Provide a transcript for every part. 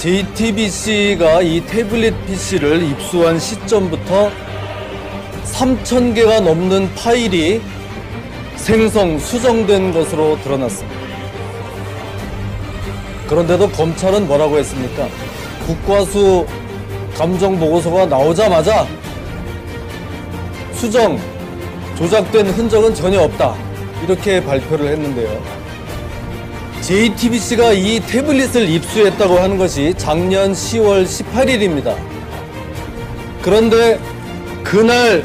JTBC가 이 태블릿 PC를 입수한 시점부터 3,000개가 넘는 파일이 생성, 수정된 것으로 드러났습니다. 그런데도 검찰은 뭐라고 했습니까? 국과수 감정보고서가 나오자마자 수정, 조작된 흔적은 전혀 없다. 이렇게 발표를 했는데요. JTBC가 이 태블릿을 입수했다고 하는 것이 작년 10월 18일입니다. 그런데 그날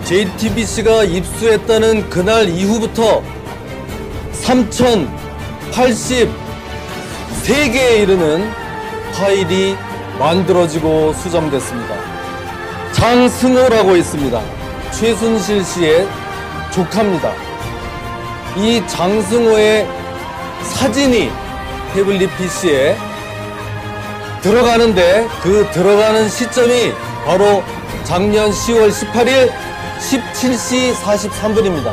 JTBC가 입수했다는 그날 이후부터 3,083개에 이르는 파일이 만들어지고 수정됐습니다. 장승호라고 있습니다. 최순실 씨의 조카입니다. 이 장승호의 사진이 태블릿 PC에 들어가는데 그 들어가는 시점이 바로 작년 10월 18일 17시 43분입니다.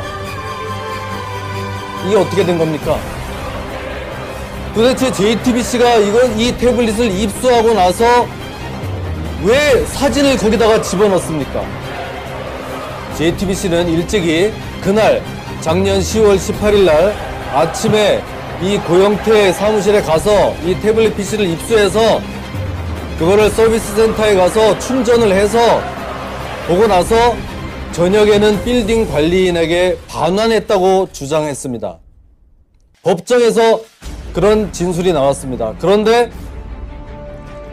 이게 어떻게 된 겁니까? 도대체 JTBC가 이 태블릿을 입수하고 나서 왜 사진을 거기다가 집어넣습니까? JTBC는 일찍이 그날 작년 10월 18일 날 아침에 이 고영태 사무실에 가서 이 태블릿 PC를 입수해서 그거를 서비스 센터에 가서 충전을 해서 보고 나서 저녁에는 빌딩 관리인에게 반환했다고 주장했습니다. 법정에서 그런 진술이 나왔습니다. 그런데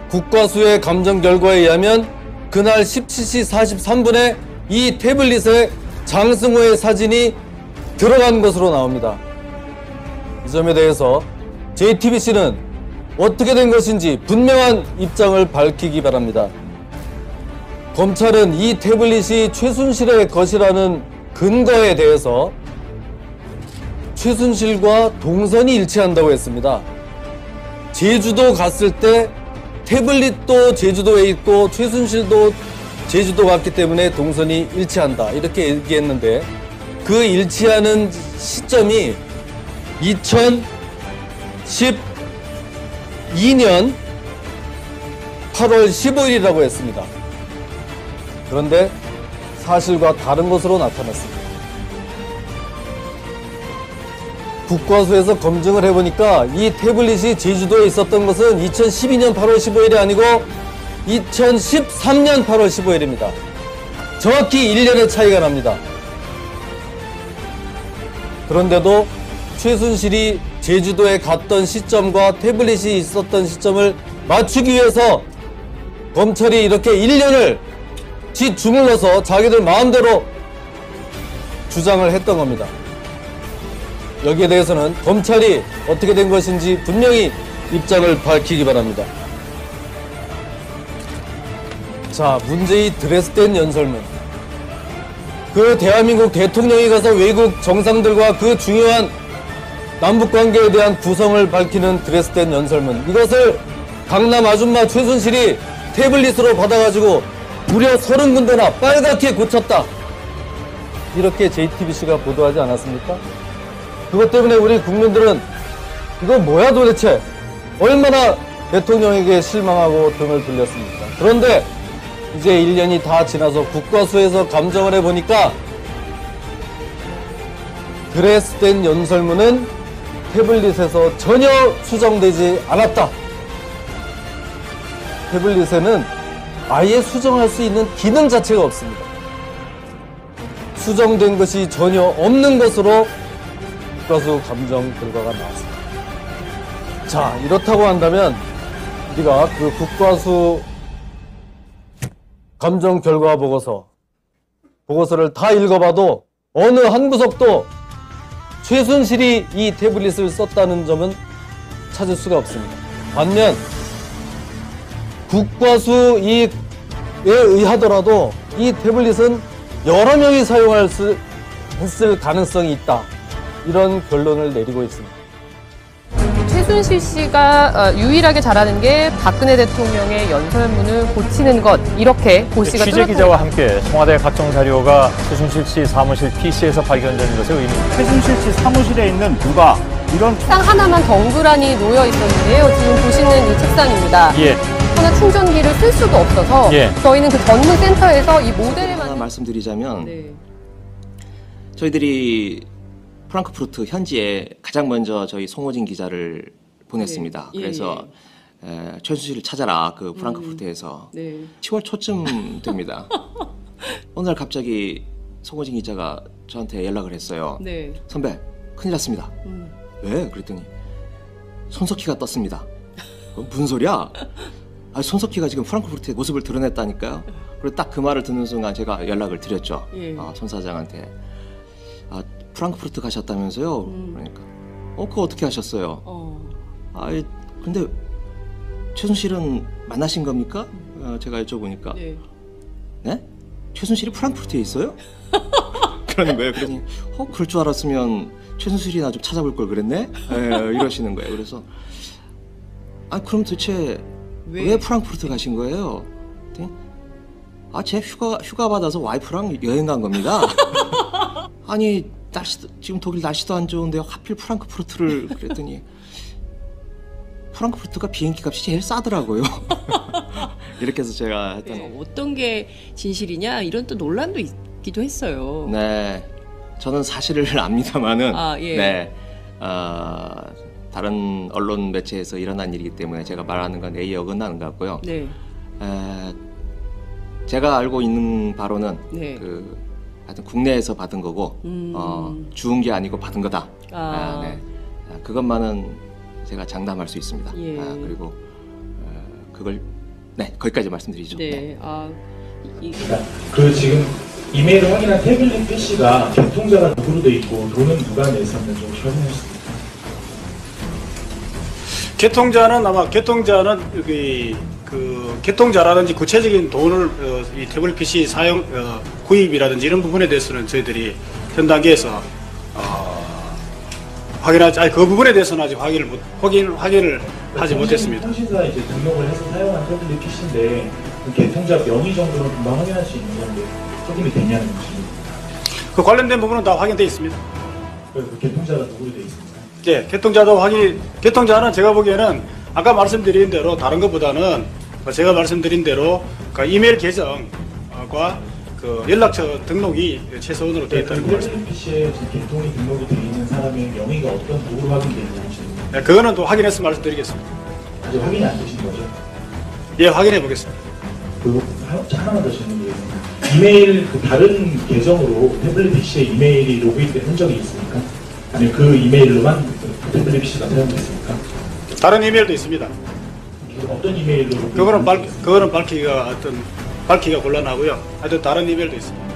국과수의 감정 결과에 의하면 그날 17시 43분에 이 태블릿에 장승호의 사진이 들어간 것으로 나옵니다. 이 점에 대해서 JTBC는 어떻게 된 것인지 분명한 입장을 밝히기 바랍니다. 검찰은 이 태블릿이 최순실의 것이라는 근거에 대해서 최순실과 동선이 일치한다고 했습니다. 제주도 갔을 때 태블릿도 제주도에 있고 최순실도 제주도 갔기 때문에 동선이 일치한다 이렇게 얘기했는데 그 일치하는 시점이 2012년 8월 15일이라고 했습니다. 그런데 사실과 다른 것으로 나타났습니다. 국과수에서 검증을 해보니까 이 태블릿이 제주도에 있었던 것은 2012년 8월 15일이 아니고 2013년 8월 15일입니다. 정확히 1년의 차이가 납니다. 그런데도 최순실이 제주도에 갔던 시점과 태블릿이 있었던 시점을 맞추기 위해서 검찰이 이렇게 1년을 짓주물러서 자기들 마음대로 주장을 했던 겁니다. 여기에 대해서는 검찰이 어떻게 된 것인지 분명히 입장을 밝히기 바랍니다. 자, 문제의 드레스덴 연설문. 그 대한민국 대통령이 가서 외국 정상들과 그 중요한 남북관계에 대한 구성을 밝히는 드레스덴 연설문. 이것을 강남 아줌마 최순실이 태블릿으로 받아가지고 무려 30군데나 빨갛게 고쳤다. 이렇게 JTBC가 보도하지 않았습니까? 그것 때문에 우리 국민들은 이거 뭐야 도대체? 얼마나 대통령에게 실망하고 등을 돌렸습니까? 그런데 이제 1년이 다 지나서 국과수에서 감정을 해보니까 드레스덴 연설문은 태블릿에서 전혀 수정되지 않았다. 태블릿에는 아예 수정할 수 있는 기능 자체가 없습니다. 수정된 것이 전혀 없는 것으로 국과수 감정 결과가 나왔습니다. 자, 이렇다고 한다면 우리가 그 국과수 감정 결과 보고서를 다 읽어봐도 어느 한 구석도 최순실이 이 태블릿을 썼다는 점은 찾을 수가 없습니다. 반면 국과수에 의하더라도 이 태블릿은 여러 명이 했을 가능성이 있다. 이런 결론을 내리고 있습니다. 최순실 씨가 유일하게 잘하는 게 박근혜 대통령의 연설문을 고치는 것, 이렇게 고 씨가 취재기자와 함께 청와대 각종 자료가 최순실 씨 사무실 PC에서 발견된 것의 의미. 최순실 씨 사무실에 있는 누가 이런 책상 하나만 덩그라니 놓여 있었는데요. 지금 보시는 이 책상입니다. 예. 하나 충전기를 쓸 수도 없어서 예. 저희는 그 전문 센터에서 이 모델을 하나 만든 말씀드리자면 네. 저희들이 프랑크푸르트 현지에 가장 먼저 저희 송호진 기자를 보냈습니다. 예, 그래서 최순 씨를 찾아라 그 프랑크푸르트에서 네. 10월 초쯤 됩니다. 어느 날 갑자기 송호진 기자가 저한테 연락을 했어요. 네. 선배 큰일 났습니다. 왜? 그랬더니 손석희가 떴습니다. 무슨 소리야? 아니, 손석희가 지금 프랑크푸르트의 모습을 드러냈다니까요. 그리고 딱 그 말을 듣는 순간 제가 연락을 드렸죠. 예. 손 사장한테. 프랑크푸르트 가셨다면서요? 그러니까 그거 어떻게 하셨어요? 아이 근데 최순실은 만나신 겁니까? 제가 여쭤보니까 네. 네? 최순실이 프랑크푸르트에 있어요? 그러는 거예요. 그러니 그럴 줄 알았으면 최순실이나 좀 찾아볼 걸 그랬네? 이러시는 거예요. 그래서 그럼 도대체 왜 프랑크푸르트 가신 거예요? 제 휴가 받아서 와이프랑 여행 간 겁니다. 아니 지금 독일 날씨도 안 좋은데 하필 프랑크푸르트를 그랬더니 프랑크푸르트가 비행기 값이 제일 싸더라고요. 이렇게 해서 제가 했던 어떤 게 진실이냐 이런 또 논란도 있기도 했어요. 네, 저는 사실을 압니다만은 예. 네, 다른 언론 매체에서 일어난 일이기 때문에 제가 말하는 건 예의 어긋나는 것 같고요. 네. 제가 알고 있는 바로는 네. 하여튼 국내에서 받은 거고 주운 게 아니고 받은 거다. 네. 그것만은 제가 장담할 수 있습니다. 예. 그리고 그걸 거기까지 말씀드리죠. 네. 그 지금 이메일을 확인한 태블릿 PC가 개통자가 누구로 돼 있고 돈은 누가 냈었는지 혹시 확인하셨습니까? 개통자는 아마 개통자라든지 구체적인 돈을 이 태블릿 PC 사용 구입이라든지 이런 부분에 대해서는 저희들이 현 단계에서 확인하지 그 부분에 대해서는 아직 확인을 하지 못했습니다. 통신사 이제 등록을 해서 사용한 태블릿 PC인데 그 개통자 명의 정도는 금방 확인할 수 있는 건데 확인이 되냐는 질문입니다. 그 관련된 부분은 다 확인되어 있습니다. 그 개통자가 누구로 돼 있습니까? 예, 개통자는 제가 보기에는 아까 말씀드린 대로 다른 것보다는 제가 말씀드린 대로 그 이메일 계정과 그 연락처 등록이 최소한으로 되어 있다는 거 말씀. 태블릿 PC에 지금 개통이 등록이 돼 있는 사람의 명의가 어떤 누구로 확인되어 있는지 질문입니다. 네, 그거는 또 확인해서 말씀드리겠습니다. 아직 확인이 안 되신 거죠? 예, 확인해 보겠습니다. 그리고 하나만 더 질문드리겠습니다. 이메일 다른 계정으로 태블릿 PC에 이메일이 로그인된 흔적이 있습니까? 아니면 그 이메일로만 태블릿 PC가 사용됐습니까? 다른 이메일도 있습니다. 어떤 이메일로? 그거는 밝히기가 곤란하고요. 하여튼 다른 이메일도 있습니다.